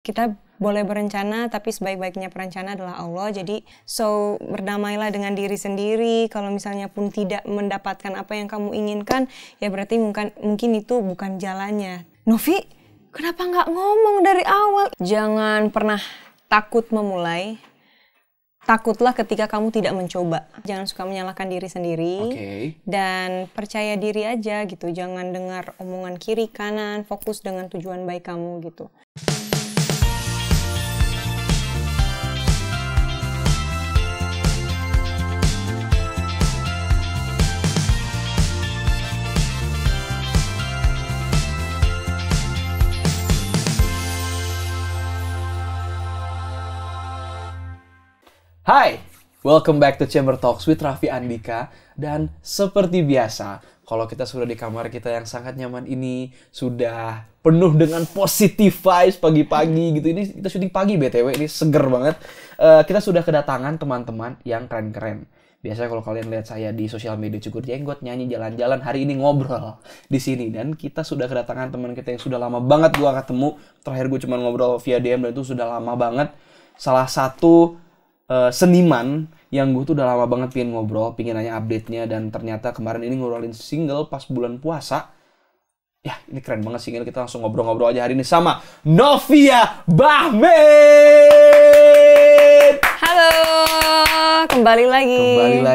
kita boleh berencana, tapi sebaik-baiknya perencana adalah Allah. Jadi, berdamailah dengan diri sendiri. Kalau misalnya pun tidak mendapatkan apa yang kamu inginkan, ya berarti mungkin itu bukan jalannya. Novi, kenapa nggak ngomong dari awal? Jangan pernah takut memulai. Takutlah ketika kamu tidak mencoba. Jangan suka menyalahkan diri sendiri. Dan percaya diri aja gitu. Jangan dengar omongan kiri, kanan. Fokus dengan tujuan baik kamu gitu. Hai, welcome back to Chamber Talks with Raffi Andika. Dan seperti biasa, kalau kita sudah di kamar kita yang sangat nyaman ini, sudah penuh dengan positive vibes pagi-pagi gitu. Ini kita syuting pagi BTW, ini seger banget. Kita sudah kedatangan teman-teman yang keren-keren. Biasanya kalau kalian lihat saya di sosial media cukur jenggot, nyanyi, jalan-jalan, hari ini ngobrol di sini. Dan kita sudah kedatangan teman kita yang sudah lama banget gua ketemu. Terakhir gue cuma ngobrol via DM dan itu sudah lama banget. Salah satu seniman yang gue tuh udah lama banget pengen ngobrol, pengen nanya update-nya, dan ternyata kemarin ini ngeluarin single pas bulan puasa. Ya, ini keren banget single, kita langsung ngobrol-ngobrol aja hari ini sama Novia Bahmid. Halo, kembali lagi.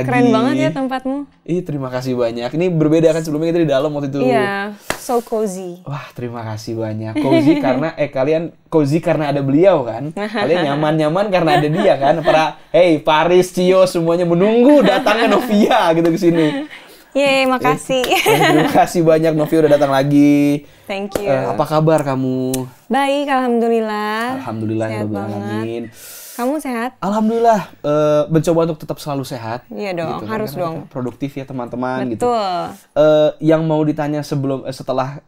Keren banget ya tempatmu. Terima kasih banyak. Ini berbeda kan, sebelumnya kita di dalam waktu itu. Iya, so cozy. Wah, terima kasih banyak. Cozy karena kalian cozy karena ada beliau kan. Kalian nyaman-nyaman karena ada dia kan. Paris, Cio semuanya menunggu datangnya Novia gitu ke sini. Yeay, makasih. Terima kasih banyak Novia udah datang lagi. Thank you. Apa kabar kamu? Baik, alhamdulillah. Alhamdulillah, sehat banget. Kamu sehat? Alhamdulillah, mencoba untuk tetap selalu sehat. Iya dong, gitu, harus dong. Produktif ya teman-teman. Betul. Gitu. Yang mau ditanya setelah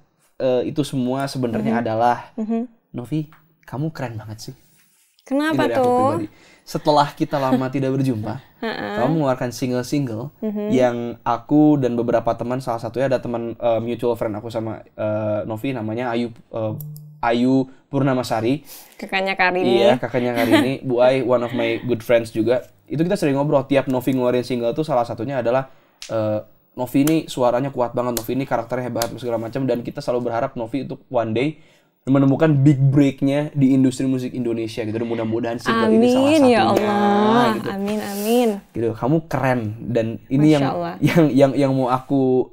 itu semua sebenarnya adalah, Novi, kamu keren banget sih. Kenapa tuh? Aku pribadi. Setelah kita lama tidak berjumpa, kamu mengeluarkan single-single yang aku dan beberapa teman, salah satunya ada teman mutual friend aku sama Novi, namanya Ayu Purnamasari. Kakaknya Karini. Iya, kakaknya Karini. Bu Ai, one of my good friends juga. Itu kita sering ngobrol. Tiap Novi ngeluarin single tuh salah satunya adalah Novi ini suaranya kuat banget, Novi ini karakternya hebat, segala macam. Dan kita selalu berharap Novi untuk one day menemukan big break-nya di industri musik Indonesia gitu. Dan mudah-mudahan single ini salah satunya. Amin ya Allah. Gitu. Amin. Gitu. Kamu keren. Dan ini yang mau aku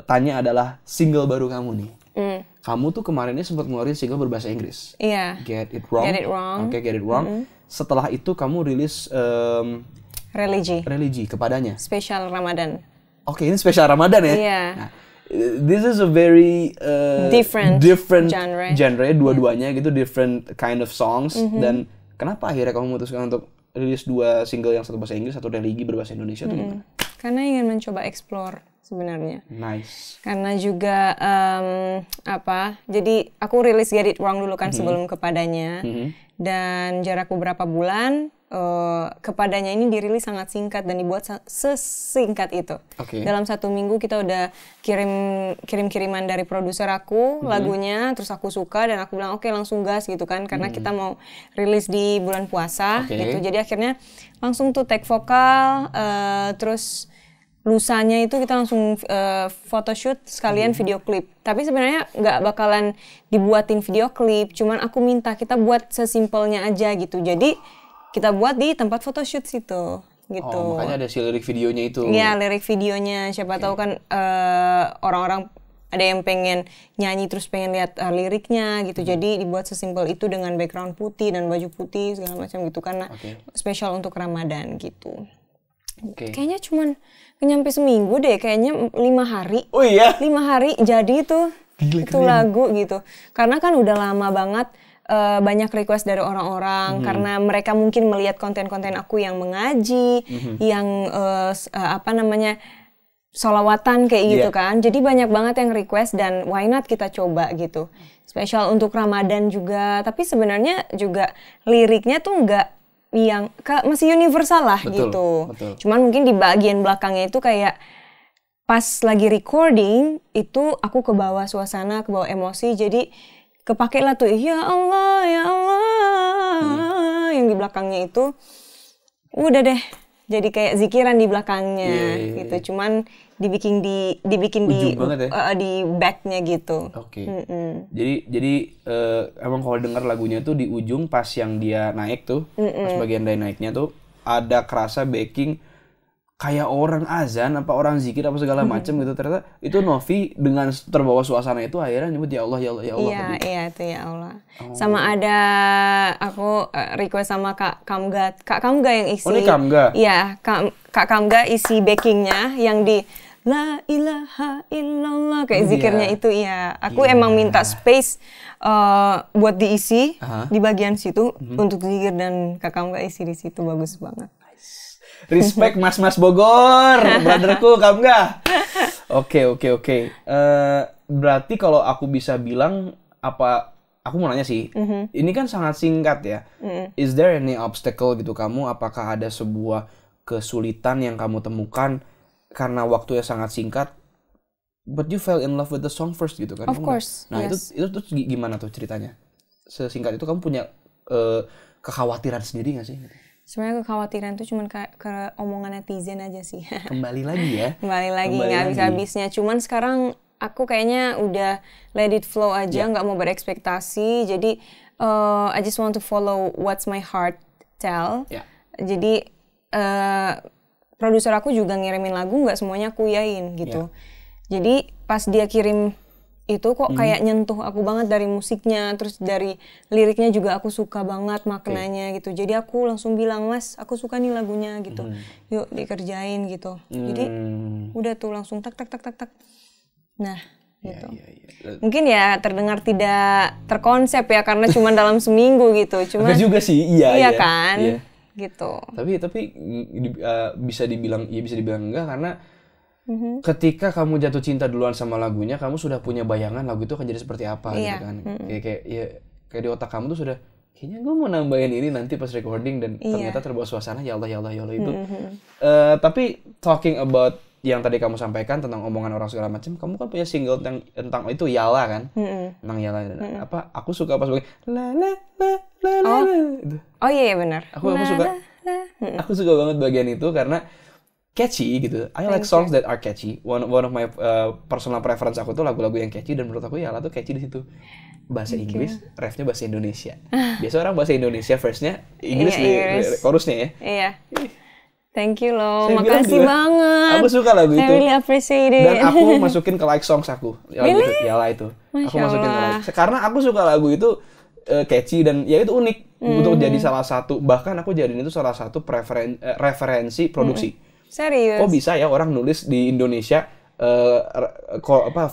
tanya adalah single baru kamu nih. Kamu tuh kemarin ini sempat ngeluarin single berbahasa Inggris. Iya. Get It Wrong. Oke, Get It Wrong. Setelah itu kamu rilis Religi kepadanya. Spesial Ramadan. Oke, ini spesial Ramadan ya? Iya. Nah, this is a very different genre dua-duanya gitu, different kind of songs. Dan kenapa akhirnya kamu memutuskan untuk rilis dua single, yang satu bahasa Inggris, satu religi berbahasa Indonesia tuh gimana? Karena ingin mencoba explore sebenarnya. Nice. Karena juga jadi aku rilis Get It Wrong dulu kan sebelum kepadanya. Dan jarak beberapa bulan kepadanya ini dirilis sangat singkat dan dibuat sesingkat itu. Dalam 1 minggu kita udah kirim-kiriman dari produser aku lagunya, terus aku suka dan aku bilang oke, langsung gas gitu kan, karena kita mau rilis di bulan puasa gitu. Jadi akhirnya langsung tuh take vokal, terus lusanya itu kita langsung photoshoot sekalian video klip. Tapi sebenarnya nggak bakalan dibuatin video klip, cuman aku minta kita buat sesimpelnya aja gitu. Jadi kita buat di tempat photoshoot situ gitu. Oh, makanya ada si lirik videonya itu. Iya, lirik videonya. Siapa tahu kan orang-orang ada yang pengen nyanyi terus pengen lihat liriknya gitu. Jadi dibuat sesimpel itu dengan background putih dan baju putih segala macam gitu, karena spesial untuk Ramadan gitu. Kayaknya cuman nyampe seminggu deh, kayaknya 5 hari. Oh iya? 5 hari jadi tuh. Itu lagu gitu. Karena kan udah lama banget banyak request dari orang-orang, karena mereka mungkin melihat konten-konten aku yang mengaji, yang sholawatan kayak gitu kan. Jadi banyak banget yang request dan why not kita coba gitu. Spesial untuk Ramadan juga, tapi sebenarnya juga liriknya tuh masih universal lah. Betul. Cuman mungkin di bagian belakangnya itu kayak pas lagi recording itu aku kebawa suasana, kebawa emosi, jadi kepake lah tuh ya Allah yang di belakangnya itu. Udah deh, jadi kayak zikiran di belakangnya gitu. Cuman dibikin di backnya gitu. Oke. Jadi emang kalau denger lagunya tuh di ujung pas yang dia naik tuh, pas bagian dari naiknya tuh ada kerasa backing kayak orang azan apa orang zikir apa segala macam gitu. Ternyata itu Novi dengan terbawa suasana itu akhirnya nyebut ya Allah ya Allah ya Allah. Iya itu ya Allah. Sama ada aku request sama Kak Kamga yang isi. Oh ini Kamga? Iya Kak Kamga isi backingnya yang di La ilaha illallah kayak zikirnya itu ya. Aku emang minta space buat diisi di bagian situ untuk zikir dan Kak Kamga isi di situ bagus banget. Respect Mas Bogor, brotherku, kamu nggak? Oke. Berarti kalau aku bisa bilang aku mau nanya sih, ini kan sangat singkat ya. Is there any obstacle gitu kamu? Apakah ada sebuah kesulitan yang kamu temukan karena waktunya sangat singkat? But you fell in love with the song first gitu kan? Of course. Nah yes. itu gimana tuh ceritanya? Sesingkat itu kamu punya kekhawatiran sendiri nggak sih? Sebenarnya kekhawatiran itu cuma ke omongan netizen aja sih. Kembali lagi ya? Kembali lagi, nggak habis-habisnya. Cuman sekarang aku kayaknya udah let it flow aja, nggak mau berekspektasi. Jadi I just want to follow what's my heart tell. Jadi produser aku juga ngirimin lagu, nggak semuanya aku yain gitu. Jadi pas dia kirim itu kok kayak nyentuh aku banget dari musiknya, terus dari liriknya juga aku suka banget maknanya gitu. Jadi aku langsung bilang, Mas, aku suka nih lagunya gitu. Yuk dikerjain gitu. Jadi udah tuh langsung tak. Nah gitu. Mungkin ya terdengar tidak terkonsep ya karena cuma dalam seminggu gitu. Cuma juga sih, iya kan, gitu. Tapi bisa dibilang enggak karena ketika kamu jatuh cinta duluan sama lagunya, kamu sudah punya bayangan lagu itu akan jadi seperti apa gitu kan. Kayak di otak kamu tuh sudah, kayaknya gue mau nambahin ini nanti pas recording dan ternyata terbawa suasana ya Allah itu. Tapi talking about yang tadi kamu sampaikan tentang omongan orang segala macam, kamu kan punya single tentang itu Yala kan? Tentang Yala. Aku suka pas la gitu. Oh iya benar. Aku suka banget bagian itu karena catchy gitu. I like songs that are catchy. One of my personal preference aku tuh lagu-lagu yang catchy dan menurut aku Yala tuh catchy di situ. Bahasa Inggris, refnya bahasa Indonesia. Biasa orang bahasa Indonesia verse-nya Inggris chorusnya ya. Iya. Thank you loh. Makasih banget. Aku suka lagu itu. I really appreciate it. Dan aku masukin ke like songs aku. Yala itu. Aku masukin ke like. Karena aku suka lagu itu catchy dan ya itu unik untuk jadi salah satu, bahkan aku jadiin itu salah satu referensi produksi. Serius? Kok bisa ya orang nulis di Indonesia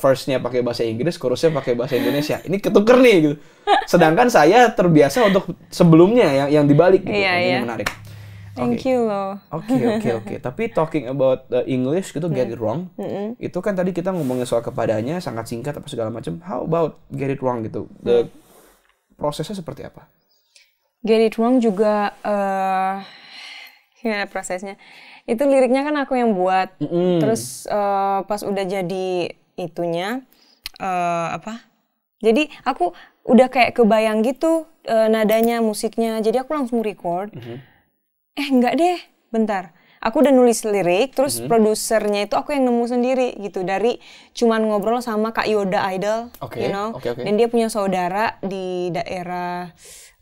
verse-nya pakai bahasa Inggris, chorusnya pakai bahasa Indonesia. Ini ketuker nih gitu. Sedangkan saya terbiasa untuk sebelumnya yang dibalik gitu. Ini menarik. Thank you loh. Oke. Tapi talking about English gitu, Get It Wrong. Itu kan tadi kita ngomongin soal kepadanya sangat singkat apa segala macam. How about Get It Wrong gitu? Prosesnya seperti apa? Get It Wrong juga gimana prosesnya? Itu liriknya kan aku yang buat. Terus pas udah jadi itunya jadi aku udah kayak kebayang gitu nadanya, musiknya. Jadi aku langsung record. Enggak deh, bentar. Aku udah nulis lirik, terus produsernya itu aku yang nemu sendiri gitu. Dari cuman ngobrol sama Kak Yoda Idol, you know. Dan dia punya saudara di daerah,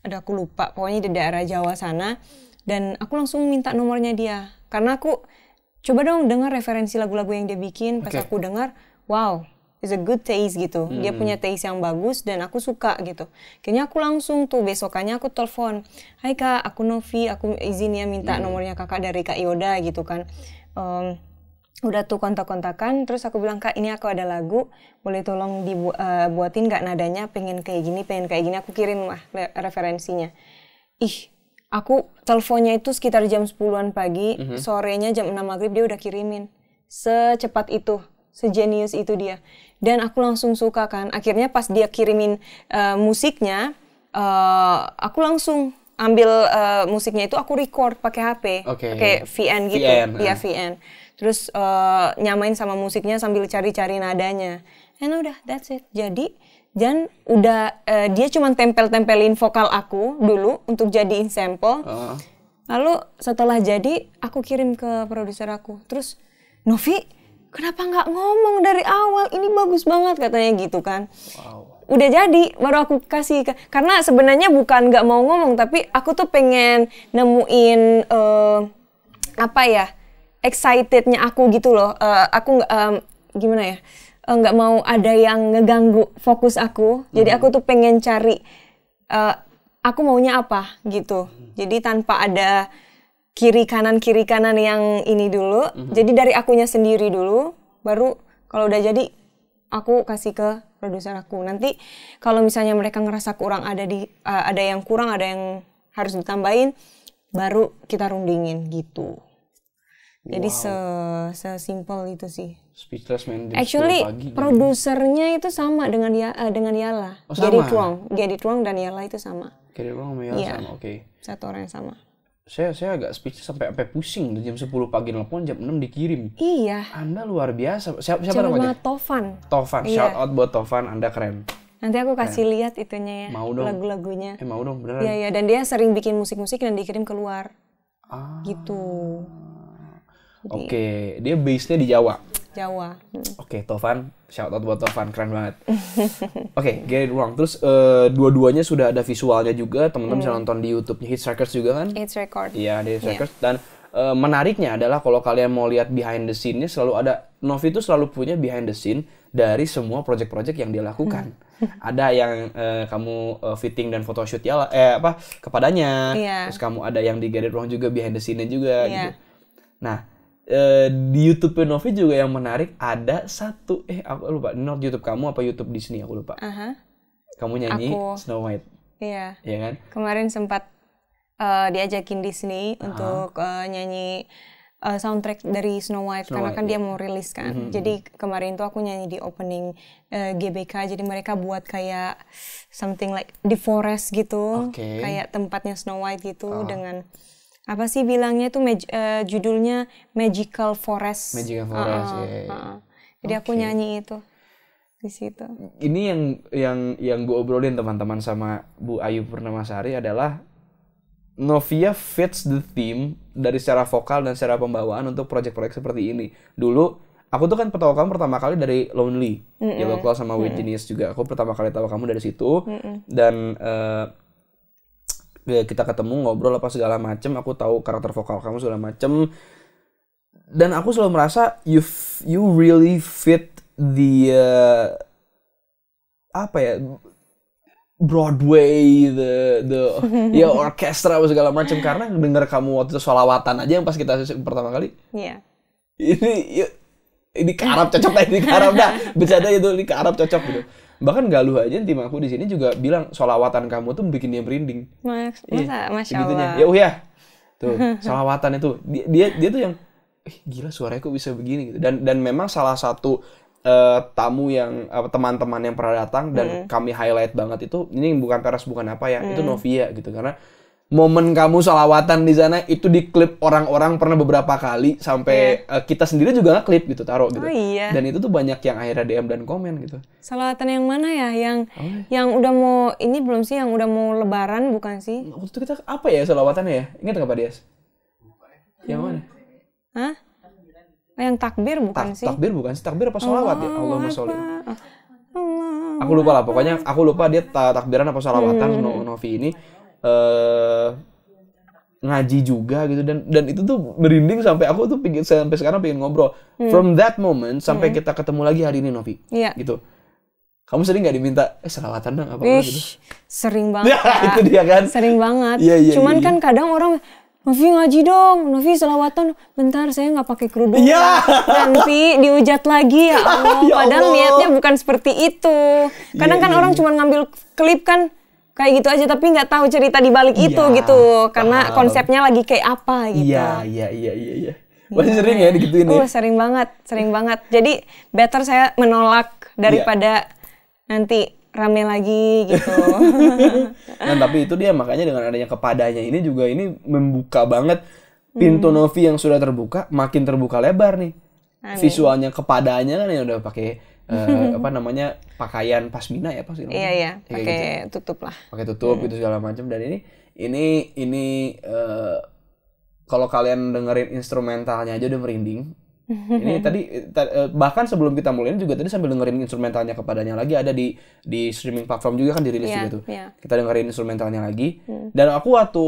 aku lupa, pokoknya di daerah Jawa sana. Dan aku langsung minta nomornya dia. Karena aku coba dong dengar referensi lagu-lagu yang dia bikin. Pas aku dengar, wow, it's a good taste gitu. Dia punya taste yang bagus dan aku suka gitu. Kayaknya aku langsung tuh besokannya aku telepon. Hai Kak, aku Novi, aku izin ya minta nomornya kakak dari Kak Yoda gitu kan. Udah tuh kontak-kontakan, terus aku bilang Kak ini aku ada lagu, boleh tolong dibuatin gak nadanya, pengen kayak gini. Aku kirim lah referensinya. Aku teleponnya itu sekitar jam 10-an pagi, sorenya jam 6 maghrib dia udah kirimin. Secepat itu, sejenius itu dia. Dan aku langsung suka kan. Akhirnya pas dia kirimin musiknya, aku langsung ambil musiknya itu aku record pakai HP, pakai VN gitu. VN. Terus nyamain sama musiknya sambil cari-cari nadanya. And udah, that's it. Jadi Dan udah dia cuma tempelin vokal aku dulu untuk jadiin sampel. Lalu setelah jadi aku kirim ke produser aku. Terus Novi, kenapa nggak ngomong dari awal? Ini bagus banget katanya gitu kan. Wow. Udah jadi, baru aku kasih karena sebenarnya bukan nggak mau ngomong, tapi aku tuh pengen nemuin excitednya aku gitu loh. Aku gimana ya? Nggak mau ada yang ngeganggu fokus aku. Jadi aku tuh pengen cari aku maunya apa gitu. Jadi tanpa ada kiri kanan yang ini dulu. Jadi dari akunya sendiri dulu, baru kalau udah jadi aku kasih ke produser aku. Nanti kalau misalnya mereka ngerasa kurang ada yang kurang, ada yang harus ditambahin, baru kita rundingin gitu. Jadi sesimpel itu sih. Speechless man. Actually, produsernya itu sama dengan Yala. Get It Wrong dan Yala itu sama. Get It Wrong sama Yala sama, oke. Satu orang yang sama. Saya agak speechless sampai pusing. Jam 10 pagi nelpon, jam 6 dikirim. Iya. Anda luar biasa. Siapa namanya? Tovan. Shout out buat Tovan, Anda keren. Nanti aku kasih lihat itunya ya, lagu-lagunya. Mau dong, beneran. Iya, dan dia sering bikin musik-musik dan dikirim keluar. Gitu. Oke, dia base-nya di Jawa. Oke, Tovan, shout out buat Tovan, keren banget. Oke, Get It Wrong. Terus dua-duanya sudah ada visualnya juga, teman-teman bisa nonton di YouTube-nya Hits Records juga kan? Hits Record. Iya, di Hits Records. Dan menariknya adalah kalau kalian mau lihat behind the scene-nya, selalu ada, Novi itu selalu punya behind the scene dari semua project-project yang dia lakukan. Ada yang kamu fitting dan photoshoot kepadanya. Terus kamu ada yang di Get It Wrong juga behind the scene-nya juga gitu. Nah, di YouTube Novi juga yang menarik ada satu aku lupa, not YouTube kamu apa YouTube Disney aku lupa. Kamu nyanyi Snow White. Iya kan? Kemarin sempat diajakin Disney untuk nyanyi soundtrack dari Snow White karena kan dia mau rilis kan. Jadi kemarin tuh aku nyanyi di opening GBK. Jadi mereka buat kayak something like the forest gitu, kayak tempatnya Snow White gitu dengan apa sih bilangnya tuh judulnya Magical Forest. Magical Forest, Jadi aku nyanyi itu di situ. Ini yang gue obrolin teman-teman sama Bu Ayu Purnamasari adalah Novia fits the theme dari secara vokal dan secara pembawaan untuk proyek-proyek seperti ini. Dulu aku tuh kan tahu kamu pertama kali dari Lonely, Yellow Claw sama With Genius juga. Aku pertama kali tahu kamu dari situ dan kita ketemu ngobrol apa segala macem, aku tahu karakter vokal kamu segala macem, dan aku selalu merasa you really fit the Broadway, the orkestra apa segala macem, karena denger kamu waktu itu sholawatan aja yang pas kita pertama kali. Ini ke Arab cocok lah, ini ke Arab dah, bercanda itu ini ke Arab cocok gitu. Bahkan Galuh aja tim aku di sini juga bilang sholawatan kamu tuh bikin dia merinding. Masya Allah. Ya tuh sholawatan itu dia tuh yang gila suaranya kok bisa begini gitu. Dan memang salah satu tamu yang teman-teman yang pernah datang dan kami highlight banget itu, ini bukan peres bukan apa ya, itu Novia gitu, karena momen kamu sholawatan di sana itu diklip orang-orang pernah beberapa kali sampai kita sendiri juga ngeklip gitu, taruh gitu. Dan itu tuh banyak yang akhirnya DM dan komen gitu. Sholawatan yang mana ya? Yang udah mau ini belum sih, yang udah mau lebaran bukan sih? Waktu itu kita apa ya sholawatannya ya? Ingat nggak Pak Dias? Yang mana? Hah? Yang takbir bukan sih? Takbir bukan sih? Takbir apa sholawat ya? Allahumma sholli. Aku lupa lah, pokoknya aku lupa dia takbiran apa sholawatan Novi ini. Ngaji juga gitu dan itu tuh merinding sampai aku tuh sampai sekarang pengen ngobrol. From that moment sampai kita ketemu lagi hari ini Novi. Gitu. Kamu sering nggak diminta selawatan dong apa gitu? Sering banget. Itu dia kan. Sering banget. Cuman kan kadang orang Novi ngaji dong, Novi selawatan. Bentar, saya nggak pakai kerudung. Nanti dihujat lagi ya Allah. Padahal niatnya bukan seperti itu. Kadang kan orang cuma ngambil klip kan kayak gitu aja, tapi nggak tahu cerita di balik itu gitu. Karena konsepnya lagi kayak apa gitu. Iya. Masih sering ya digituin ya? Sering banget. Jadi better saya menolak daripada nanti rame lagi gitu. Nah tapi itu dia, makanya dengan adanya kepadanya ini juga ini membuka banget pintu Novi yang sudah terbuka, makin terbuka lebar nih. Visualnya kepadanya kan yang udah pakai apa namanya, pakaian pasmina ya pasti. Iya, pakai gitu. Tutup lah. Pakai tutup gitu segala macam. Dan ini kalau kalian dengerin instrumentalnya aja udah merinding. Ini tadi bahkan sebelum kita mulai ini juga tadi sambil dengerin instrumentalnya kepadanya lagi, ada di streaming platform juga kan dirilis juga tuh. Kita dengerin instrumentalnya lagi. Dan aku waktu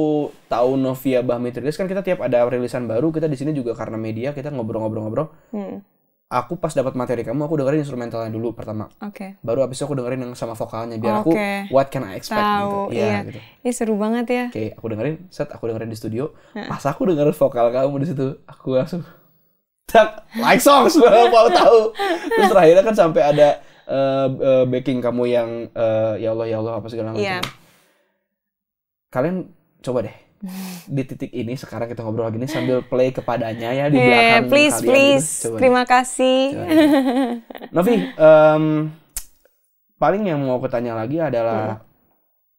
tahu Novia Bahmit rilis kan, kita tiap ada rilisan baru kita di sini juga karena media kita ngobrol-ngobrol. Aku pas dapat materi kamu aku dengerin instrumentalnya dulu pertama. Baru abis itu aku dengerin yang sama vokalnya biar aku what can I expect gitu. Iya. Gitu. Ini seru banget ya. Aku dengerin di studio. Pas aku dengerin vokal kamu di situ, aku langsung like songs, mau tahu. Terus terakhirnya kan sampai ada backing kamu yang ya Allah apa segala macam. Kalian coba deh di titik ini sekarang kita ngobrol gini sambil play kepadanya ya di belakang please, kalian. Please, terima kasih. Novi, paling yang mau aku tanya lagi adalah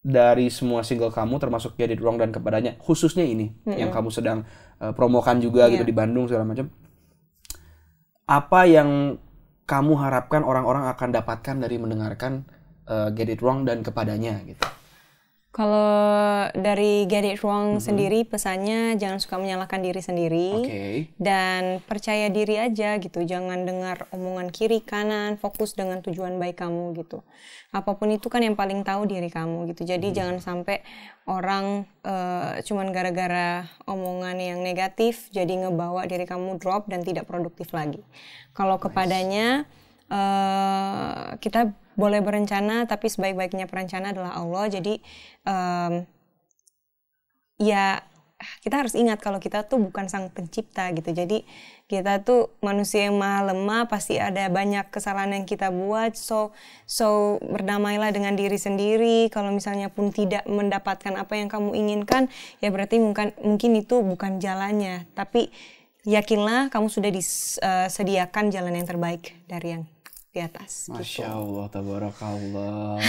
dari semua single kamu termasuk Get It Wrong dan kepadanya, khususnya ini yang kamu sedang promokan juga gitu di Bandung segala macam. Apa yang kamu harapkan orang-orang akan dapatkan dari mendengarkan Get It Wrong dan kepadanya gitu? Kalau dari Get It Wrong sendiri pesannya jangan suka menyalahkan diri sendiri dan percaya diri aja gitu, jangan dengar omongan kiri kanan, fokus dengan tujuan baik kamu gitu. Apapun itu kan yang paling tahu diri kamu gitu, jadi jangan sampai orang cuman gara-gara omongan yang negatif jadi ngebawa diri kamu drop dan tidak produktif lagi. Kalau kepadanya kita boleh berencana, tapi sebaik-baiknya perencana adalah Allah. Jadi ya kita harus ingat kalau kita tuh bukan sang pencipta gitu. Jadi kita tuh manusia yang maha lemah, pasti ada banyak kesalahan yang kita buat. So berdamailah dengan diri sendiri. Kalau misalnya pun tidak mendapatkan apa yang kamu inginkan, ya berarti mungkin itu bukan jalannya. Tapi yakinlah kamu sudah disediakan jalan yang terbaik dari yang di atas. Masya Allah, tabarakallah.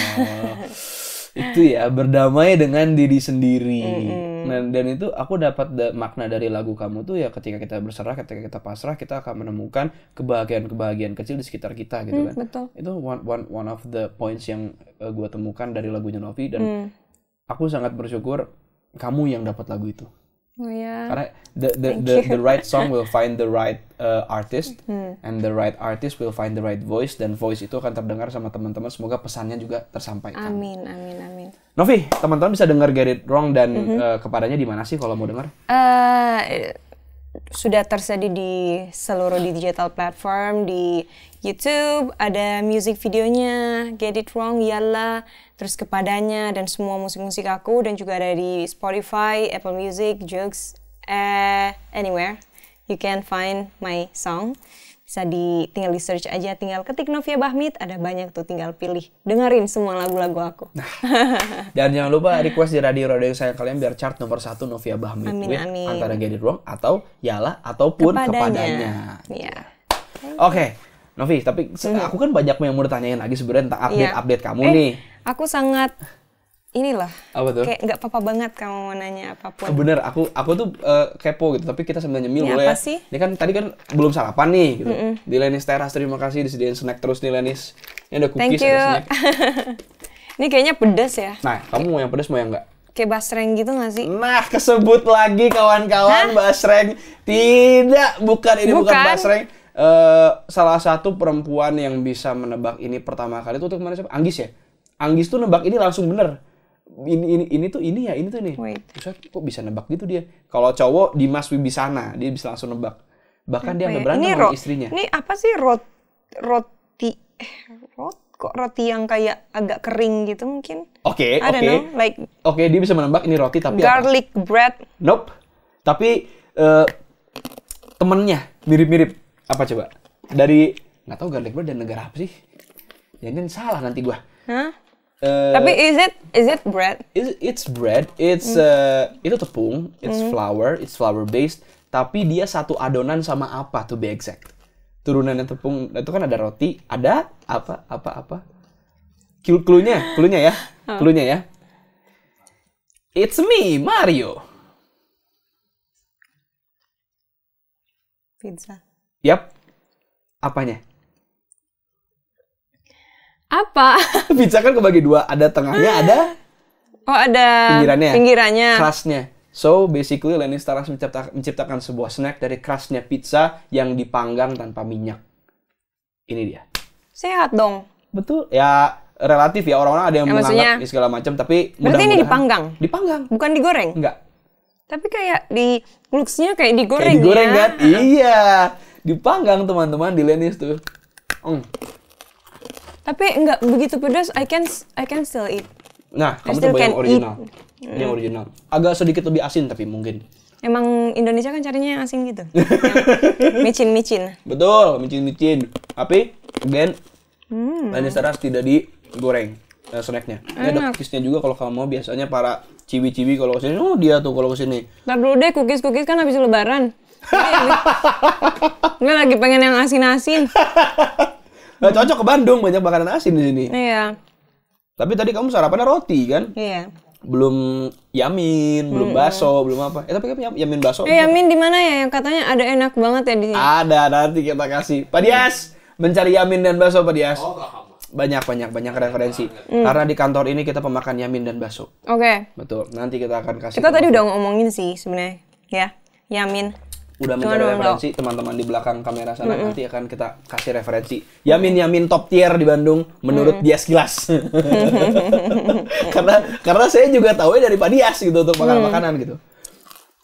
Itu ya, berdamai dengan diri sendiri. Dan itu aku dapat makna dari lagu kamu tuh ya, ketika kita berserah, ketika kita pasrah, kita akan menemukan kebahagiaan-kebahagiaan kecil di sekitar kita gitu kan. Betul. Itu one of the points yang gue temukan dari lagunya Novi, dan aku sangat bersyukur kamu yang dapat lagu itu. Oh ya. Karena the right song will find the right artist, and the right artist will find the right voice, dan voice itu akan terdengar sama teman-teman. Semoga pesannya juga tersampaikan. Amin. Novi, teman-teman bisa dengar Get It Wrong dan kepadanya di mana sih kalau mau dengar? Sudah tersedia di seluruh digital platform, di YouTube, ada music videonya, Get It Wrong, Yalla, terus kepadanya, dan semua musik-musik aku, dan juga ada di Spotify, Apple Music, Joox, anywhere you can find my song. Bisa tinggal di search aja, tinggal ketik Novia Bahmit, ada banyak tuh, tinggal pilih, dengerin semua lagu-lagu aku. Dan jangan lupa request di radio-radio sayang kalian biar chart nomor 1 Novia Bahmit. Amin. Antara Get It Wrong atau Yalla ataupun kepadanya. Iya. Oke. Novi, tapi aku kan banyak yang mau ditanyain lagi sebenarnya tentang update kamu nih. Aku sangat apa tuh? Kayak nggak apa-apa banget kamu mau nanya apapun. Bener, aku tuh kepo gitu, tapi kita sambil nyemil boleh ya. Apa sih? Ini kan tadi kan belum sarapan nih gitu. Di Lenis Teras, terima kasih disediain snack terus nih Lenis. Ini ada cookies, ada snack. Ini kayaknya pedas ya. Nah, kamu mau yang pedas mau yang enggak? Kayak basreng gitu nggak sih? Nah, kesebut lagi kawan-kawan. Basreng. Tidak, bukan basreng. Salah satu perempuan yang bisa menebak ini pertama kali itu untuk kemana siapa? Anggis ya? Anggis tuh nebak ini langsung bener. Ini tuh nih. Wait. Terus kok bisa nebak gitu dia? Kalau cowok Dimas Wibisana, dia bisa langsung nebak. Bahkan dia sampai berantem sama istrinya. Ini apa sih roti? Kok roti yang kayak agak kering gitu mungkin? Oke. Oke, dia bisa menebak ini roti tapi garlic bread. Nope. Tapi temennya mirip-mirip. Apa coba? Dari nggak tahu garlic bread dan negara apa sih? Jangan salah nanti gua. Hah? Tapi is it bread? It's bread. It's itu tepung. It's flour. It's flour based. Tapi dia satu adonan sama apa to be exact? Turunannya tepung itu kan ada roti, ada apa? Cluenya ya. Cluenya ya. It's me, Mario. Pizza. Yap. Apanya? Apa? Pizza kan kebagi dua, ada tengahnya, ada ada pinggirannya. Crustnya. So basically Lenny Starash menciptakan sebuah snack dari crustnya pizza yang dipanggang tanpa minyak. Ini dia. Sehat dong. Betul. Ya relatif ya, orang-orang ada yang menganggap segala macam, tapi berarti ini dipanggang? Dipanggang. Bukan digoreng? Enggak. Tapi kayak di looks-nya kayak digoreng kayak digoreng ya. Kan? Iya. Dipanggang teman-teman di Lenny's tuh. Tapi enggak begitu pedas, I can still eat. Nah, kamu coba yang original. Ini yang original. Agak sedikit lebih asin tapi mungkin. Emang Indonesia kan carinya yang asin gitu. Micin-micin. Betul, micin-micin. Tapi, again, Lenny Starash tidak digoreng snacknya. Ini ada cookiesnya juga kalau kamu mau. Biasanya para ciwi-ciwi kalau kesini, dia tuh kalau kesini. Ntar dulu deh, cookies kan habis lebaran. Gue lagi pengen yang asin-asin. Nah, cocok ke Bandung, banyak makanan asin di sini. Iya. Tapi tadi kamu sarapannya roti kan? Iya. Belum yamin, belum bakso, belum apa. Tapi kan yamin bakso. Yamin di mana ya? Yang katanya ada enak banget ya di sini. Ada, nanti kita kasih. Pak Dias, mencari yamin dan bakso Pak Dias. Banyak referensi. Karena di kantor ini kita pemakan yamin dan bakso. Oke. Betul. Nanti kita akan kasih. Kita tadi udah ngomongin sih sebenarnya, ya. Yamin. Udah mencari referensi, teman-teman di belakang kamera sana nanti akan kita kasih referensi. Yamin top tier di Bandung menurut Dias Kilas. karena saya juga tahu dari Pak Dias gitu untuk makanan gitu.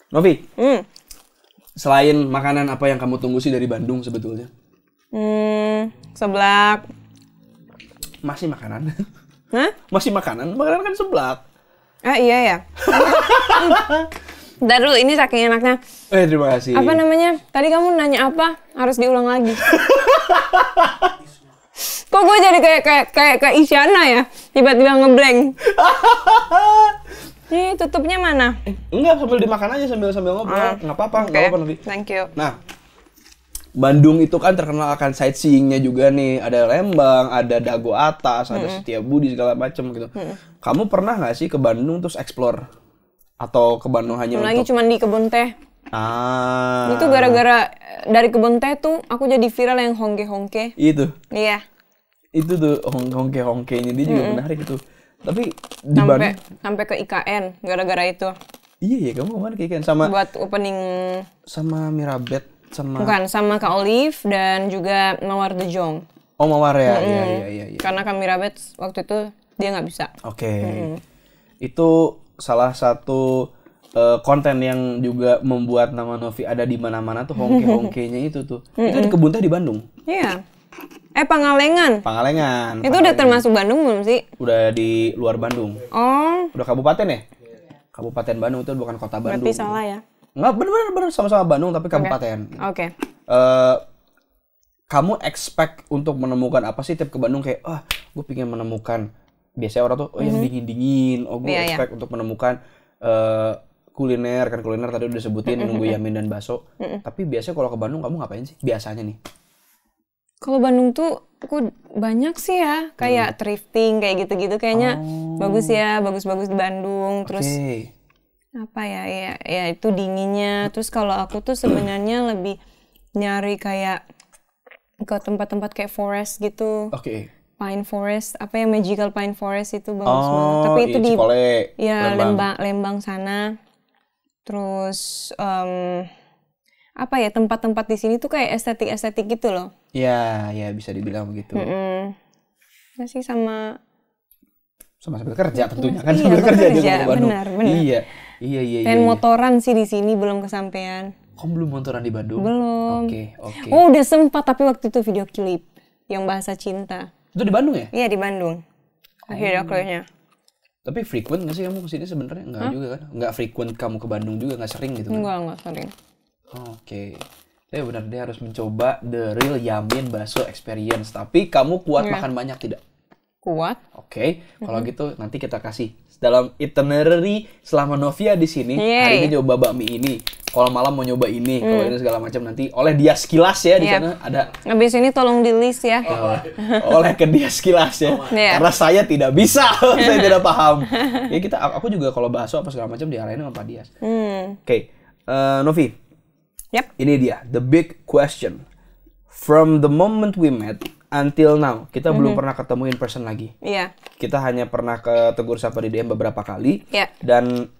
Novi, selain makanan apa yang kamu tunggu sih dari Bandung sebetulnya? Seblak. Masih makanan? Hah? Masih makanan? Makanan kan seblak. Ah iya ya. Ntar dulu, ini saking enaknya. Terima kasih. Apa namanya? Tadi kamu nanya apa? Harus diulang lagi. Kok gue jadi kayak Isyana ya? Tiba-tiba ngeblank. Nih, tutupnya mana? Enggak, sambil dimakan aja sambil ngobrol. Nggak apa-apa, nggak apa-apa Novi. Thank you. Nah, Bandung itu kan terkenal akan sightseeing-nya juga nih. Ada Lembang, ada Dago Atas, ada Setiabudi segala macam gitu. Kamu pernah nggak sih ke Bandung terus explore? Atau ke Bandung hanya lagi cuma di kebun teh. Itu gara-gara dari kebun teh tuh aku jadi viral yang hongke-hongke. Itu? Iya. Itu tuh hongke-hongkenya dia juga menarik itu. Tapi di Bandung sampai ke IKN gara-gara itu. Iya ya, kamu kemana ke IKN? Sama buat opening sama Mirabet sama bukan, sama Kak Olive dan juga Mawar De Jong. Oh, Mawar ya. Iya. Karena Kak Mirabet waktu itu dia nggak bisa. Oke. Itu salah satu konten yang juga membuat nama Novi ada di mana-mana tuh hongke-hongkenya itu tuh. Itu di kebun teh di Bandung. Iya. Pangalengan. Itu udah termasuk Bandung belum sih? Udah di luar Bandung. Oh. Udah kabupaten ya? Kabupaten Bandung itu bukan kota Bandung. Berarti salah ya? Enggak, bener-bener sama-sama Bandung tapi kabupaten. Oke. Kamu expect untuk menemukan apa sih tiap ke Bandung kayak, gue pengen menemukan. Biasanya orang tuh, yang dingin-dingin. Gue expect untuk menemukan kuliner. Kan kuliner tadi udah sebutin, nunggu yamin dan bakso. Tapi biasanya kalau ke Bandung, kamu ngapain sih? Biasanya nih. Kalau Bandung tuh, aku banyak sih ya. Kayak thrifting, kayak gitu-gitu. Kayaknya bagus ya, bagus-bagus di Bandung. Terus, apa ya, ya itu dinginnya. Terus kalau aku tuh sebenarnya lebih nyari kayak ke tempat-tempat kayak forest gitu. Pine forest, apa ya, magical pine forest itu bagus banget. Tapi itu di Lembang sana. Terus apa ya, tempat-tempat di sini tuh kayak estetik gitu loh. Iya, bisa dibilang begitu. Masih sama sambil kerja tentunya kan, sambil kerja juga ke Bandung. Benar. Iya. Pengen motoran sih di sini, belum kesampean. Kamu belum motoran di Bandung? Belum. Oke. Oh, udah sempat tapi waktu itu video klip yang bahasa cinta. Itu di Bandung ya? Iya, di Bandung. Video klipnya. Tapi frequent nggak sih kamu kesini sebenarnya? Nggak juga kan? Nggak frequent kamu ke Bandung juga, nggak sering gitu kan? Nggak sering. Oke. Tapi benar, dia harus mencoba the real yamin bakso experience. Tapi kamu kuat makan banyak tidak? Kuat. Oke. Kalau gitu nanti kita kasih dalam itinerary selama Novia di sini. Hari ini coba bakmi ini. Kalau malam mau nyoba ini, kalau ini segala macam nanti oleh Dias Kilas ya di sana ada. Habis ini tolong di list ya. Oleh ke Dias Kilas ya. Karena saya tidak bisa, saya tidak paham. Ya aku juga kalau bakso apa segala macam diarahin sama Pak Dias. Oke. Novi. Yep. Ini dia, the big question. From the moment we met, until now kita belum pernah ketemu in person lagi. Iya. Kita hanya pernah tegur sapa di DM beberapa kali. Iya. Dan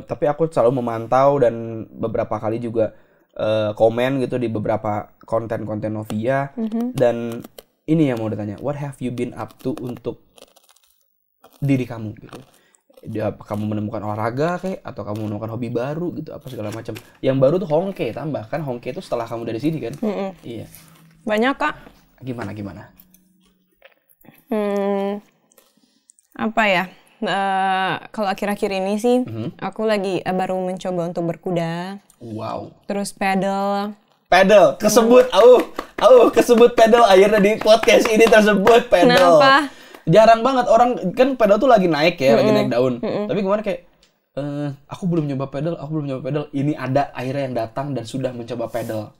tapi aku selalu memantau dan beberapa kali juga komen gitu di beberapa konten-konten Novia. Dan ini yang mau ditanya, what have you been up to untuk diri kamu gitu? Kamu menemukan olahraga kayak, atau kamu menemukan hobi baru gitu, apa segala macam. Yang baru tuh Hongke, tambah kan Hongke itu setelah kamu dari sini kan? Iya. Banyak Kak. Gimana? Apa ya? Kalau akhir-akhir ini sih, aku lagi baru mencoba untuk berkuda. Wow. Terus pedal, kesebut, kesebut pedal akhirnya di podcast ini tersebut pedal. Kenapa? Jarang banget orang kan pedal tuh lagi naik ya, lagi naik daun. Tapi kemarin kayak aku belum nyoba pedal. Ini ada akhirnya yang datang dan sudah mencoba pedal.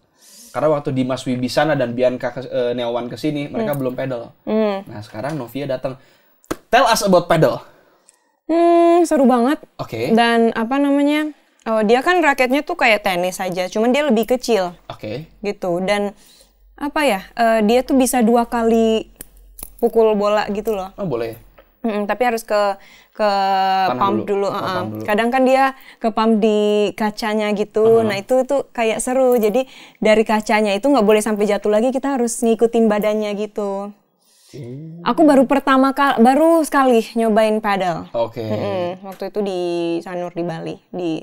Karena waktu Dimas Wibisana dan Bianca Neawan kesini, mereka belum pedal. Nah sekarang Novia datang. Tell us about pedal. Seru banget. Oke. Dan apa namanya? Dia kan raketnya tuh kayak tenis aja, cuman dia lebih kecil. Oke. Gitu. Dan apa ya? Dia tuh bisa 2 kali pukul bola gitu loh. Oh boleh. Tapi harus ke pump dulu. Pump dulu. Kadang kan dia ke pump di kacanya gitu. Nah itu tuh kayak seru. Jadi dari kacanya itu nggak boleh sampai jatuh lagi. Kita harus ngikutin badannya gitu. Aku baru sekali nyobain paddle. Oke. Waktu itu di Sanur di Bali, di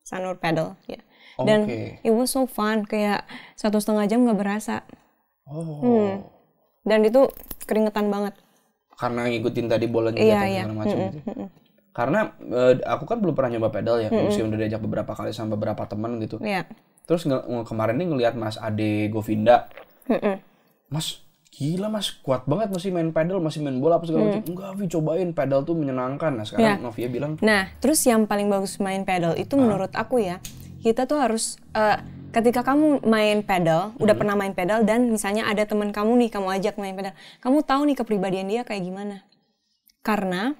Sanur Paddle ya. Dan it was so fun. Kayak 1,5 jam nggak berasa. Dan itu keringetan banget. Karena ngikutin tadi bolanya segala macam gitu. Karena aku kan belum pernah nyoba pedal ya. Udah diajak beberapa kali sama beberapa teman gitu. Terus kemarin ini ngelihat Mas Ade Govinda. Mas, gila Mas, kuat banget masih main pedal, masih main bola apa segala macam. Enggak, Vi, cobain pedal tuh menyenangkan. Nah, sekarang Novia bilang. Nah, terus yang paling bagus main pedal itu menurut aku ya, kita tuh harus ketika kamu main pedal, udah pernah main pedal dan misalnya ada teman kamu nih, kamu ajak main pedal, kamu tahu nih kepribadian dia kayak gimana. Karena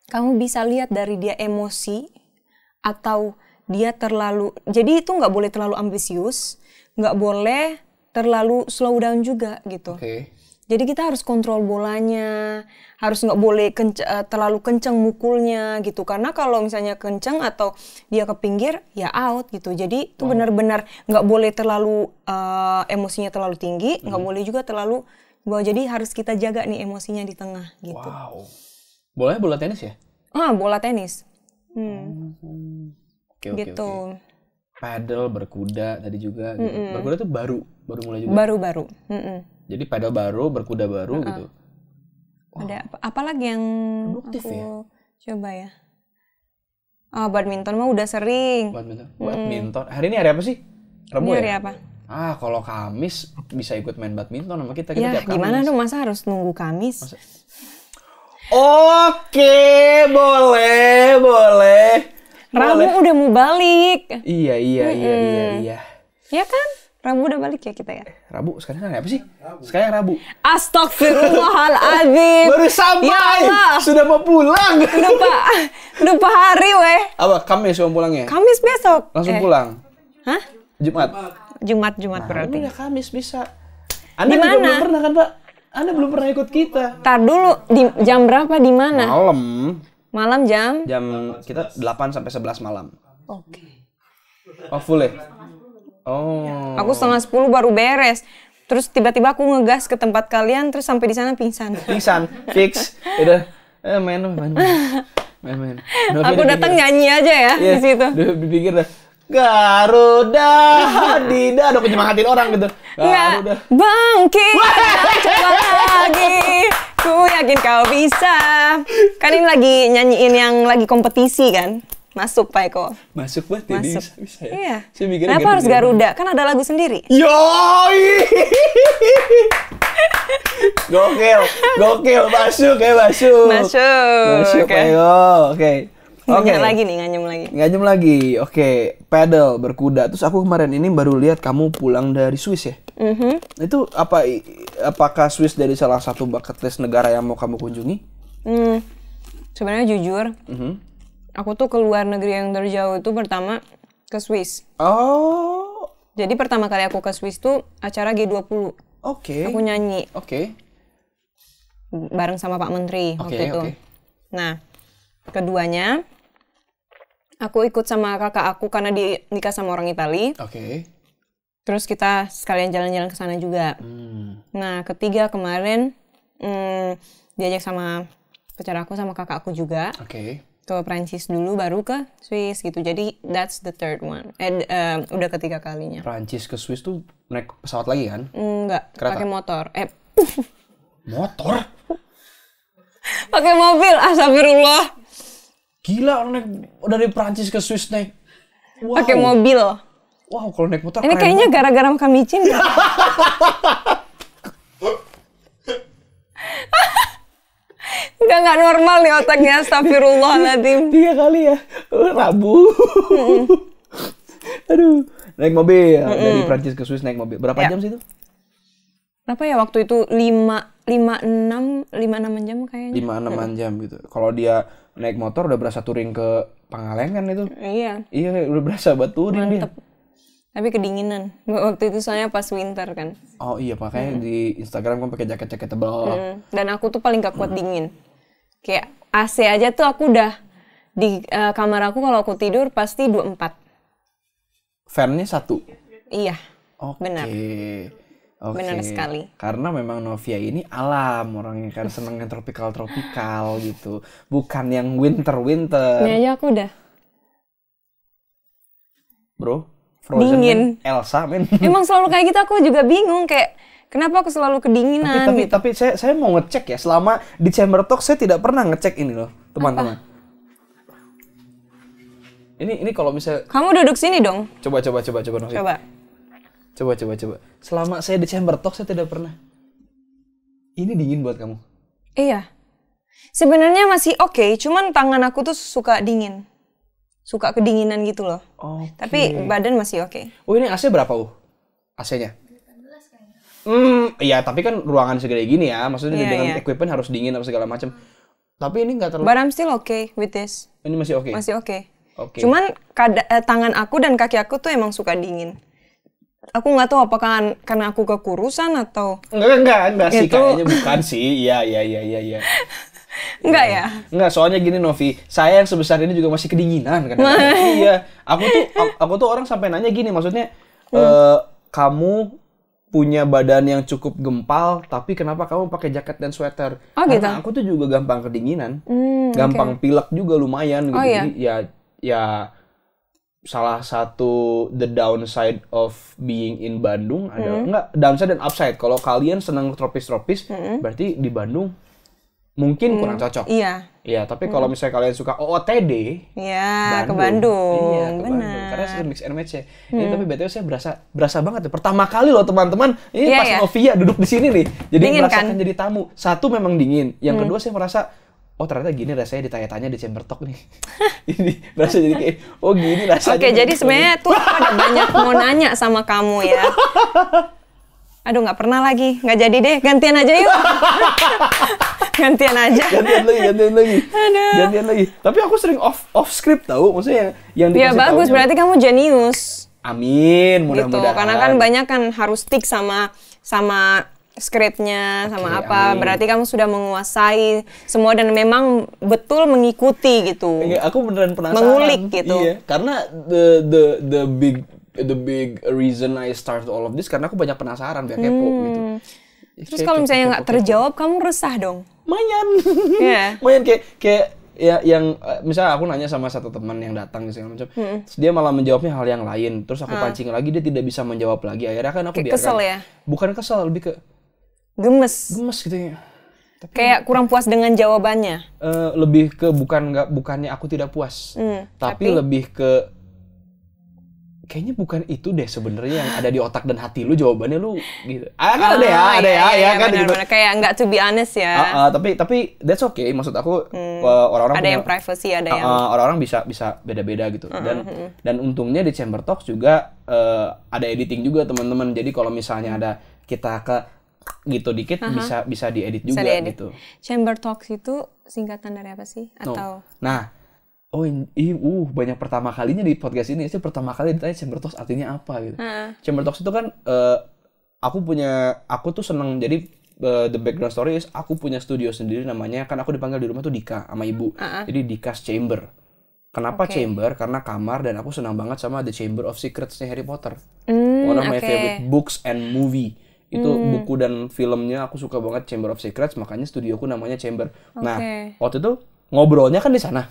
kamu bisa lihat dari dia emosi atau dia terlalu, jadi itu nggak boleh terlalu ambisius, nggak boleh terlalu slow down juga gitu. Jadi kita harus kontrol bolanya, harus nggak boleh terlalu kenceng mukulnya gitu. Karena kalau misalnya kenceng atau dia ke pinggir, ya out gitu. Jadi itu benar-benar nggak boleh terlalu emosinya terlalu tinggi, nggak boleh juga terlalu bawah. Jadi harus kita jaga nih emosinya di tengah gitu. Wow. Bolanya bola tenis ya? Bola tenis. Gitu. Paddle, berkuda tadi juga. Gitu. Berkuda tuh baru mulai juga. Baru. Jadi pedal baru, berkuda baru gitu. Ada apa lagi yang produktif aku ya? Coba ya. Badminton mah udah sering. Badminton. Hari ini hari apa sih? Rabu ini hari ya? apa? Kalau Kamis bisa ikut main badminton sama kita Ya, tiap Kamis. gimana dong, masa harus nunggu Kamis? Oke, boleh. Rabu udah mau balik. Iya. Ya kan? Rabu udah balik ya kita ya? Rabu, sekarang hari apa sih? Sekarang Rabu. Astagfirullahaladzim. Baru sampai. Ya, sudah mau pulang. Udah Pak hari weh. Apa? Kamis mau pulangnya? Kamis besok. Langsung pulang? Hah? Jumat berarti. Udah Kamis bisa. Anda juga belum pernah kan Pak? Anda belum pernah ikut kita. Tar dulu, jam berapa di mana? Malam jam? Jam kita 8 sampai 11 malam. Oke. Oh full ya? Oh. Aku 9:30 baru beres. Terus tiba-tiba aku ngegas ke tempat kalian, terus sampai di sana pingsan. Fix. Udah, main. Aku datang nyanyi aja ya di situ. Udah dipikir dah. Garuda Hadida, udah penyemangatin orang gitu. Garuda. Bangkit, coba lagi. Ku yakin kau bisa. Kan ini lagi nyanyiin yang lagi kompetisi kan? Masuk Pak Eko. Masuk banget ya? Bisa ya? Iya. Kenapa harus Garuda? Kan ada lagu sendiri. Yoi! Gokil. Masuk. Masuk Pak Eko. Oke. Nganyem lagi. Oke. Paddle, berkuda. Terus aku kemarin ini baru lihat kamu pulang dari Swiss ya? Itu apakah Swiss dari salah satu bucket list negara yang mau kamu kunjungi? Sebenarnya jujur, aku tuh keluar negeri yang terjauh itu pertama ke Swiss. Oh. Jadi pertama kali aku ke Swiss tuh acara G20. Oke. Aku nyanyi. Oke. Bareng sama Pak Menteri waktu itu. Nah, keduanya aku ikut sama kakak aku karena nikah sama orang Itali. Oke. Terus kita sekalian jalan-jalan ke sana juga. Nah, ketiga kemarin diajak sama pacar aku sama kakak aku juga. Oke. Ke Prancis dulu baru ke Swiss gitu. Jadi that's the third one. Udah ketiga kalinya. Prancis ke Swiss tuh naik pesawat lagi kan? Enggak, pakai motor. Motor? Pakai mobil, astagfirullah. Gila orang naik dari Prancis ke Swiss naik. Wow. Pakai mobil. Wow, kalau naik motor ini kayaknya gara-gara makan micin kan? Nggak normal nih otaknya, astagfirullahaladzim. 3 kali ya, Rabu. Aduh, naik mobil dari Prancis ke Swiss naik mobil. Berapa jam sih itu? Berapa ya waktu itu? 5-6 jam kayaknya. 5-6 jam gitu. Kalau dia naik motor udah berasa touring ke Pangalengan itu. Iya. Iya, udah berasa buat touring dia. Tapi kedinginan. Waktu itu soalnya pas winter kan. Oh iya, makanya di Instagram kan pakai jaket-jaket tebal. Dan aku tuh paling gak kuat dingin. Kayak AC aja tuh aku udah di kamar aku kalau aku tidur pasti 24. Fan-nya 1? Iya. Oke. Benar. Benar sekali. Karena memang Novia ini alam orangnya kan, seneng yang tropikal gitu. Bukan yang winter. Ini aja aku udah. Bro, Frozen dingin. Elsa men. Emang selalu kayak gitu, aku juga bingung kayak kenapa aku selalu kedinginan. Tapi saya mau ngecek ya, selama di Chamber Talk saya tidak pernah ngecek ini loh, teman-teman. Ini kalau misalnya kamu duduk sini dong. Coba Novia. Coba. Selama saya di Chamber Talk saya tidak pernah. Ini dingin buat kamu? Iya. Sebenarnya masih oke, cuman tangan aku tuh suka dingin. Suka kedinginan gitu loh. Okay. Tapi badan masih oke. Oh, ini AC berapa, AC-nya? Iya, tapi kan ruangan segede gini ya. Maksudnya dengan equipment harus dingin apa segala macam. Tapi ini nggak terlalu. But I'm still okay with this. Ini masih oke. Masih oke. Oke. Cuman tangan aku dan kaki aku tuh emang suka dingin. Aku nggak tahu apakah karena aku kekurusan atau enggak sih, kayaknya bukan sih. Iya. Enggak ya? Enggak, soalnya gini Novi, saya yang sebesar ini juga masih kedinginan kan. Iya, aku tuh orang sampai nanya gini, maksudnya kamu punya badan yang cukup gempal, tapi kenapa kamu pakai jaket dan sweater? Karena aku tuh juga gampang kedinginan, gampang pilek juga lumayan gitu. Jadi ya salah satu the downside of being in Bandung adalah enggak downside dan upside. Kalau kalian senang tropis-tropis, berarti di Bandung mungkin kurang cocok. Iya. Iya, tapi kalau misalnya kalian suka OOTD, ke Bandung. Iya, ke Bandung. Karena saya mix and match ya. Ini tapi BTW saya berasa banget ya. Pertama kali loh teman-teman, ini pas Novia duduk di sini nih. Jadi dingin, merasakan kan? jadi tamu. Satu memang dingin. Yang kedua saya merasa oh ternyata gini rasanya ditanya-tanya di Chamber Talk nih. Ini berasa jadi kayak, oh gini rasanya. Oke, jadi sebenarnya tuh ada banyak mau nanya sama kamu ya. Aduh, nggak pernah lagi. Nggak jadi deh, gantian aja yuk. Gantian aja. Gantian lagi. Tapi aku sering off script tahu, maksudnya yang ya bagus, berarti kamu jenius. Amin, mudah-mudahan. Gitu, karena kan banyak kan harus stick sama skripnya, sama apa. Amin. Berarti kamu sudah menguasai semua dan memang betul mengikuti gitu. Aku beneran penasaran. Mengulik gitu. Iya, karena the big reason I start all of this karena aku banyak penasaran, biar kepo gitu. Terus kalau misalnya nggak terjawab, kamu resah dong. Mayan. Yeah. Mayan kayak ya yang misalnya aku nanya sama satu teman yang datang segala macam. Terus dia malah menjawabnya hal yang lain. Terus aku pancing lagi, dia tidak bisa menjawab lagi. Akhirnya kan aku biarkan. Kesel ya? Bukan kesel, lebih ke gemes gitu ya. Tapi, kayak kurang puas dengan jawabannya. Lebih ke bukannya aku tidak puas, tapi lebih ke kayaknya bukan itu deh sebenarnya yang ada di otak dan hati lu, jawabannya lu gitu. Kan ada ya kan bener, gitu. Kayak nggak to be honest ya. Tapi that's okay, maksud aku orang-orang ada yang privacy, ada yang orang-orang bisa beda-beda gitu. Dan untungnya di Chamber Talks juga ada editing juga teman-teman. Jadi kalau misalnya ada kita ke gitu dikit bisa diedit juga gitu. Chamber Talks itu singkatan dari apa sih? Atau banyak pertama kalinya di podcast ini. Saya pertama kali ditanya Chamber Talks artinya apa gitu. Chamber Talks itu kan aku tuh seneng, jadi the background story is aku punya studio sendiri namanya, kan aku dipanggil di rumah tuh Dika sama ibu. Jadi Dika's Chamber. Kenapa Chamber? Karena kamar, dan aku senang banget sama The Chamber of Secrets-nya Harry Potter. One of my favorite books and movie. Itu buku dan filmnya aku suka banget, Chamber of Secrets, makanya studioku namanya Chamber. Nah, waktu itu ngobrolnya kan di sana.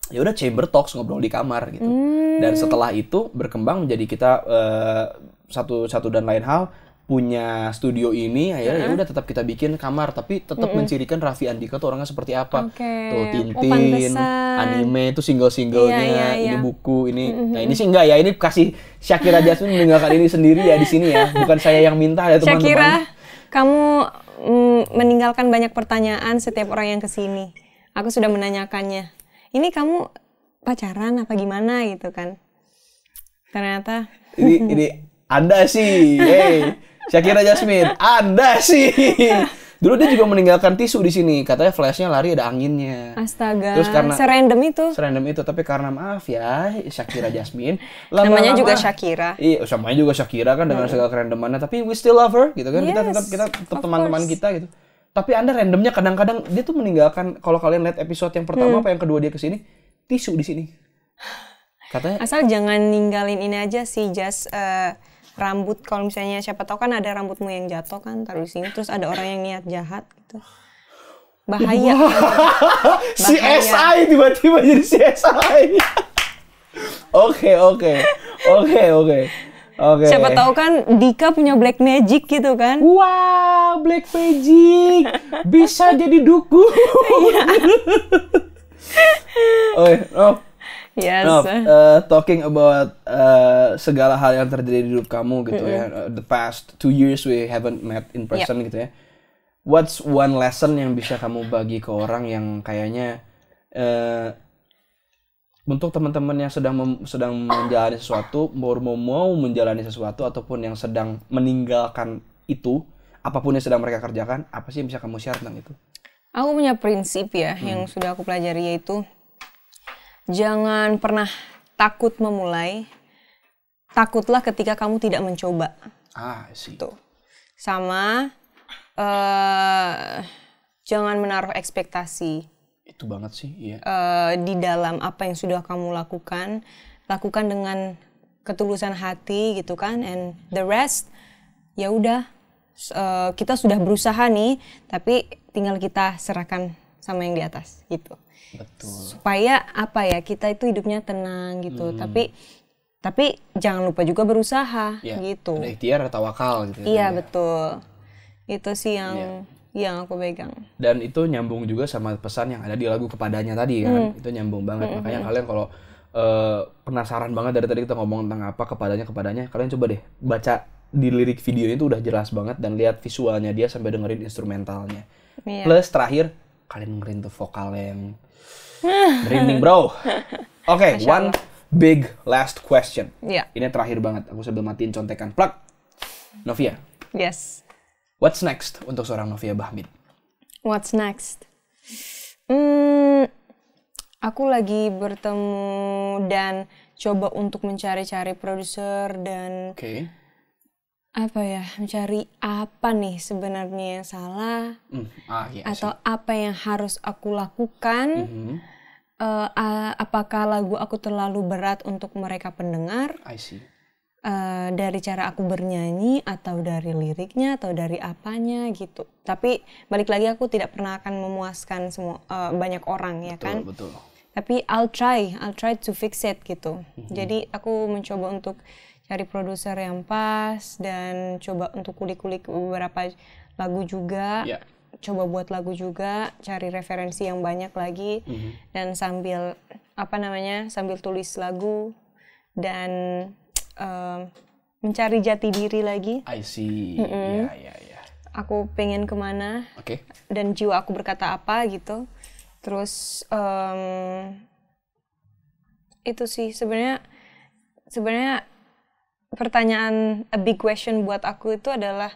Ya udah Chamber Talks, ngobrol di kamar gitu. Dan setelah itu berkembang menjadi kita satu dan lain hal punya studio ini, akhirnya ya udah tetap kita bikin kamar, tapi tetap mencirikan Raffi Andika tuh orangnya seperti apa. Tuh Tintin, anime itu single-singlenya, ini buku, ini. Nah, ini sih enggak ya, ini kasih Shakira Jasmine meninggalkan ini sendiri ya di sini ya. Bukan saya yang minta ya teman-teman. Shakira, kamu meninggalkan banyak pertanyaan setiap orang yang kesini. Aku sudah menanyakannya. Ini kamu pacaran apa gimana gitu kan? Ternyata ini Anda sih, Shakira Jasmine, Anda sih. Dulu dia juga meninggalkan tisu di sini, katanya flashnya lari ada anginnya. Astaga, terus karena serandom itu, tapi karena maaf ya, Shakira Jasmine. Namanya juga Shakira. Iya, namanya juga Shakira kan dengan segala kerandomannya, tapi we still love her gitu kan. Yes, kita tetap teman-teman kita gitu. Tapi Anda randomnya kadang-kadang dia tuh meninggalkan, kalau kalian lihat episode yang pertama apa yang kedua dia kesini, tisu di sini. Katanya. Asal jangan ninggalin ini aja sih, just rambut. Kalau misalnya siapa tahu kan ada rambutmu yang jatuh kan, taruh di sini, terus ada orang yang niat jahat gitu. Bahaya. CSI tiba-tiba jadi CSI. Oke. Siapa tahu kan Dika punya black magic gitu kan. Wow, black magic. Bisa jadi dukun. Yes. Talking about segala hal yang terjadi di hidup kamu gitu ya. The past 2 years we haven't met in person gitu ya. What's one lesson yang bisa kamu bagi ke orang yang kayaknya untuk teman-teman yang sedang menjalani sesuatu, mau menjalani sesuatu, ataupun yang sedang meninggalkan itu, apapun yang sedang mereka kerjakan, apa sih yang bisa kamu share tentang itu? Aku punya prinsip ya yang sudah aku pelajari, yaitu jangan pernah takut memulai. Takutlah ketika kamu tidak mencoba. Sih. Tuh. Sama jangan menaruh ekspektasi. Itu banget sih, iya. Di dalam apa yang sudah kamu lakukan dengan ketulusan hati gitu kan, and the rest ya udah, kita sudah berusaha nih, tapi tinggal kita serahkan sama yang di atas gitu. Betul. Supaya apa ya, kita itu hidupnya tenang gitu. Tapi jangan lupa juga berusaha gitu. Ada ikhtiar, ada tawakal gitu. Iya, betul. Itu sih yang aku pegang. Dan itu nyambung juga sama pesan yang ada di lagu Kepadanya tadi kan. Itu nyambung banget. Makanya kalian kalau penasaran banget dari tadi kita ngomong tentang apa kepadanya, kalian coba deh baca di lirik videonya itu udah jelas banget, dan lihat visualnya dia sampai dengerin instrumentalnya. Plus terakhir kalian dengerin tuh vokalnya yang merinding bro. Oke, one big last question. Ini terakhir banget. Aku sambil matiin contekan. Plug. Novia. Yes. What's next untuk seorang Novia Bahmid? What's next? Aku lagi bertemu dan coba untuk mencari-cari produser dan mencari apa nih sebenarnya yang salah, atau apa yang harus aku lakukan. Apakah lagu aku terlalu berat untuk mereka pendengar? I see. Dari cara aku bernyanyi, atau dari liriknya, atau dari apanya gitu. Tapi balik lagi, aku tidak pernah akan memuaskan semua banyak orang, ya kan? Betul. Tapi I'll try to fix it gitu. Jadi aku mencoba untuk cari produser yang pas, dan coba untuk kulik-kulik beberapa lagu juga. Coba buat lagu juga, cari referensi yang banyak lagi, dan sambil tulis lagu dan mencari jati diri lagi. I see. Aku pengen kemana, dan jiwa aku berkata apa gitu. Terus itu sih sebenarnya pertanyaan, a big question buat aku itu adalah,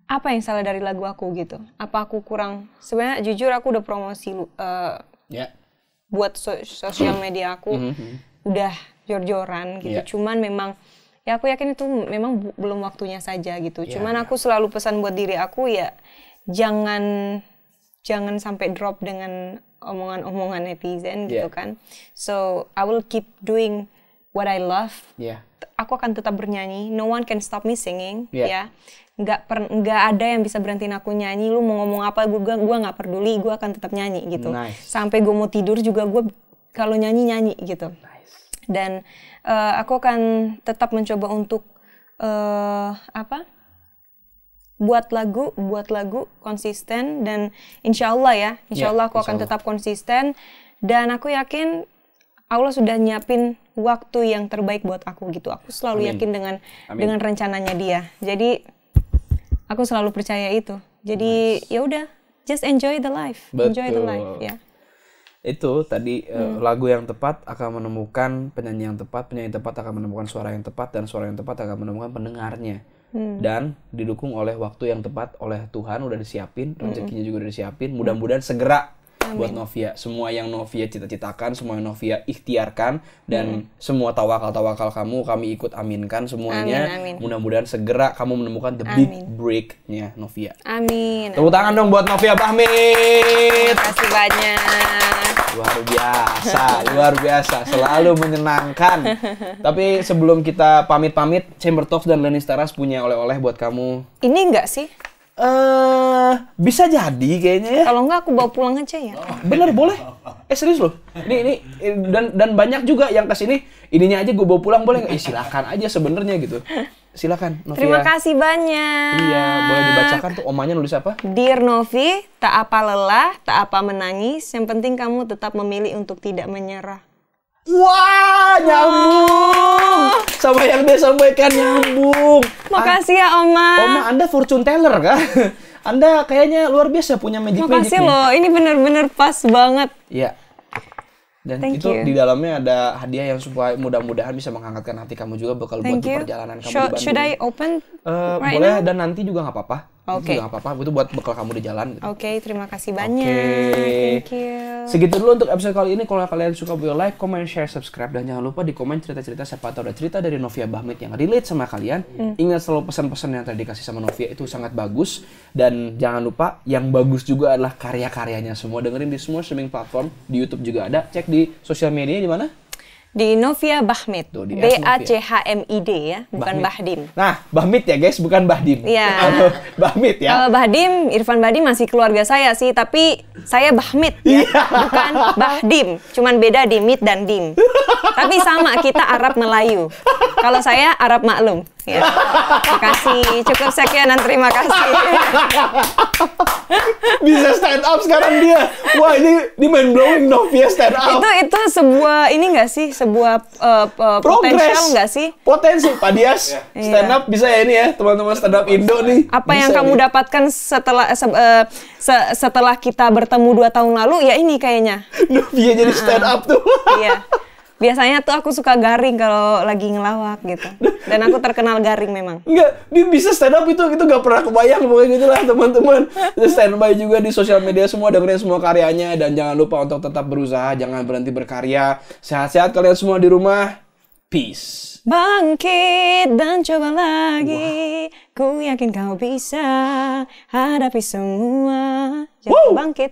apa yang salah dari lagu aku gitu? Apa aku kurang? Sebenarnya jujur aku udah promosi buat sosial media aku, udah jor-joran gitu. Cuman memang ya aku yakin itu memang belum waktunya saja gitu. Cuman aku selalu pesan buat diri aku ya jangan sampai drop dengan omongan-omongan netizen gitu kan. So I will keep doing what I love. Aku akan tetap bernyanyi. No one can stop me singing. Ya, nggak ada yang bisa berhentiin aku nyanyi. Lu mau ngomong apa, gue nggak peduli. Gue akan tetap nyanyi gitu. Sampai gue mau tidur juga gue kalau nyanyi gitu. Dan aku akan tetap mencoba untuk buat lagu konsisten, dan insya Allah aku akan tetap konsisten, dan aku yakin Allah sudah nyiapin waktu yang terbaik buat aku gitu. Aku selalu yakin dengan rencananya Dia. Jadi aku selalu percaya itu. Jadi ya udah, just enjoy the life. Enjoy the life ya. Itu tadi lagu yang tepat akan menemukan penyanyi yang tepat akan menemukan suara yang tepat, dan suara yang tepat akan menemukan pendengarnya. Dan didukung oleh waktu yang tepat oleh Tuhan, udah disiapin, rezekinya juga udah disiapin. Mudah-mudahan segera buat Novia. Semua yang Novia cita-citakan, semua yang Novia ikhtiarkan, dan semua tawakal kami ikut aminkan semuanya. Mudah-mudahan segera kamu menemukan the big break-nya Novia. Amin. Tepuk tangan dong buat Novia Bahmit. Terima kasih banyak. Luar biasa, selalu menyenangkan. Tapi sebelum kita pamit, Chamber Talks dan Learning Stars punya oleh-oleh buat kamu. Ini enggak sih? Bisa jadi kayaknya ya. Kalau enggak aku bawa pulang aja ya. Bener, boleh. Serius loh. Ini dan banyak juga yang kesini, ininya aja gue bawa pulang boleh nggak? Silakan aja sebenarnya gitu. Silakan, Novia. Terima kasih banyak. Iya, boleh dibacakan tuh omanya nulis apa? Dear Novi, tak apa lelah, tak apa menangis, yang penting kamu tetap memilih untuk tidak menyerah. Wah, nyambung. Sama yang dia sampaikan nyambung. Makasih ya Oma. Oma, Anda fortune teller kah? Anda kayaknya luar biasa punya magic. Makasih loh, ini bener-bener pas banget. Iya. Dan itu di dalamnya ada hadiah yang supaya mudah-mudahan bisa menghangatkan hati kamu juga bakal buat perjalanan kamu di Bandung. Should I open right boleh now? Dan nanti juga nggak apa-apa. Itu nggak apa-apa, itu buat bekal kamu di jalan. Gitu. Oke, terima kasih banyak. Thank you. Segitu dulu untuk episode kali ini. Kalau kalian suka, boleh like, comment, share, subscribe, dan jangan lupa di komen cerita-cerita siapa tahu ada cerita dari Novia Bahmit yang relate sama kalian. Ingat selalu pesan-pesan yang tadi dikasih sama Novia itu sangat bagus, dan jangan lupa yang bagus juga adalah karya-karyanya semua. Dengerin di semua streaming platform, di YouTube juga ada. Cek di sosial media di mana? Di Novia Bahmit, Bachmid ya, bukan Bahdim. Nah, Bahmit ya guys, bukan Bahdim. Iya. Bahmit ya. Kalau Bahdim, Irfan Bahdim masih keluarga saya sih, tapi saya Bahmit ya, bukan Bahdim. Cuman beda di mit dan dim. Tapi sama, kita Arab Melayu. Kalau saya Arab maklum. Ya. Terima kasih, cukup sekian dan terima kasih. Bisa stand up sekarang dia. Wah, ini mind blowing Novia stand up. Itu sebuah ini nggak sih, sebuah potensial nggak sih? Potensi, Pak Dias. Stand up bisa ya ini ya, teman-teman stand up Indo nih. Apa bisa yang kamu dapatkan setelah kita bertemu 2 tahun lalu, ya ini kayaknya. Novia jadi stand up tuh. Iya. Biasanya tuh aku suka garing kalau lagi ngelawak gitu. Dan aku terkenal garing memang. Enggak, dia bisa stand up itu gak pernah kebayang pokoknya gitu lah teman-teman. Stand by juga di sosial media semua, dengerin semua karyanya. Dan jangan lupa untuk tetap berusaha, jangan berhenti berkarya. Sehat-sehat kalian semua di rumah. Peace. Bangkit dan coba lagi. Ku yakin kau bisa hadapi semua. Jangan bangkit.